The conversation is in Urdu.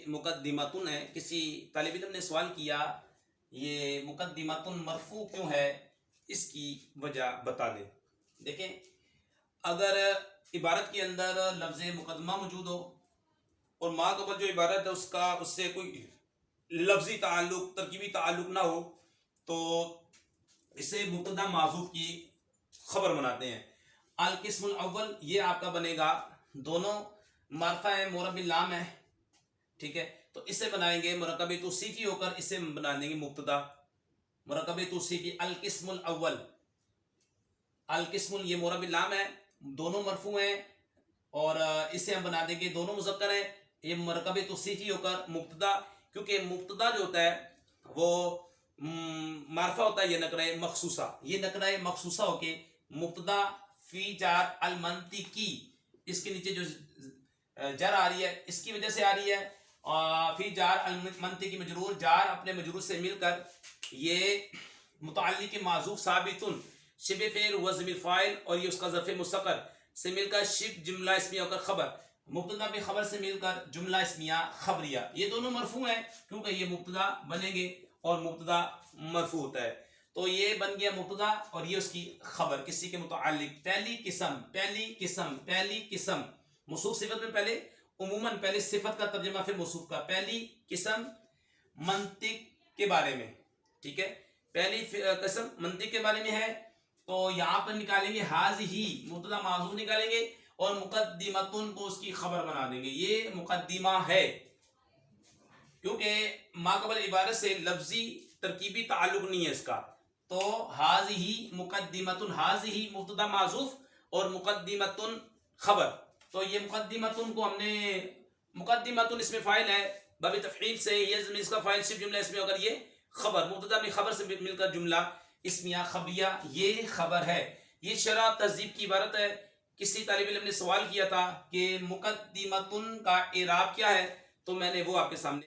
مقدمتن ہے. کسی طالب علم نے سوال کیا یہ مقدمتن مرفوع کیوں ہے، اس کی وجہ بتا دیں. دیکھیں، اگر عبارت کے اندر لفظ مقدمہ موجود ہو اور ما قبل جو عبارت ہے اس سے کوئی لفظی تعلق، ترکیبی تعلق نہ ہو، تو اسے مبتدا محذوف کی خبر بناتے ہیں. القسم الاول یہ آپ کا بنے گا، دونوں معرفہ ہے، مرکب لام ہے، ٹھیک ہے، تو اسے بنائیں گے مرکب توصیفی ہو کر اسے بنا دیں گے مبتدا. مرکب توصیفی القسم الاول، القسم یہ مرکب لام ہے، دونوں مرفوع ہیں، اور اسے ہم بنا دیں گے دونوں مذکر ہیں. یہ مرکب توصیفی ہو کر مبتدا، کیونکہ مبتدا جو ہوتا ہے وہ معرفہ ہوتا ہے، یہ نکرہ مخصوصہ، یہ نکرہ مخصوصہ ہو کے مبتدا فی جار المنطقی، اس کے نیچے جو جر آ رہی ہے اس کی وجہ سے آ رہی ہے. فی جار المنطقی مجرور، جار اپنے مجرور سے مل کر یہ متعلق معذوف ثابتن شبہ فعل وزن فاعل، اور یہ اس کا ظرف مستقر سے مل کر شبہ جملہ اسمیہ ہو کر خبر، مبتدا بھی خبر سے مل کر جملہ اسمیہ خبریہ. یہ دونوں مرفوع ہیں کیونکہ یہ مبتدا بنیں گے اور مبتدا مرفوع ہوتا ہے. تو یہ بن گیا مبتدا اور یہ اس کی خبر کسی کے متعلق. پہلی قسم موصوف صفت میں پہلے عموماً پہلے صفت کا ترجمہ پھر موصوف کا. پہلی قسم منطق کے بارے میں، ٹھیک ہے، پہلی قسم منطق کے بارے میں ہے. تو یہاں پر نکالیں گے حاذہ، مبتدا محذوف نکالیں گے اور مقدمتن کو اس کی خبر بنا دیں گے. یہ مقدمہ ہے کیونکہ ما قبل عبارت سے لفظی ترکیبی تعلق نہیں ہے اس کا. تو حاذہ مقدمتن، حاذہ مبتدا محذوف اور مقدمتن خبر. تو یہ مقدمتن کو ہم نے، مقدمتن اس میں فاعل ہے باب تفعیل سے، یہ اس کا فاعل صرف جملہ اسمیہ، اگر یہ خبر، مبتدا میں خبر سے مل کر جملہ اسمیہ خبریہ یہ خبر ہے. یہ شرح تہذیب کی عبارت ہے. کسی طالب علم نے سوال کیا تھا کہ مقدمتن کا اعراب کیا ہے، تو میں نے وہ آپ کے سامنے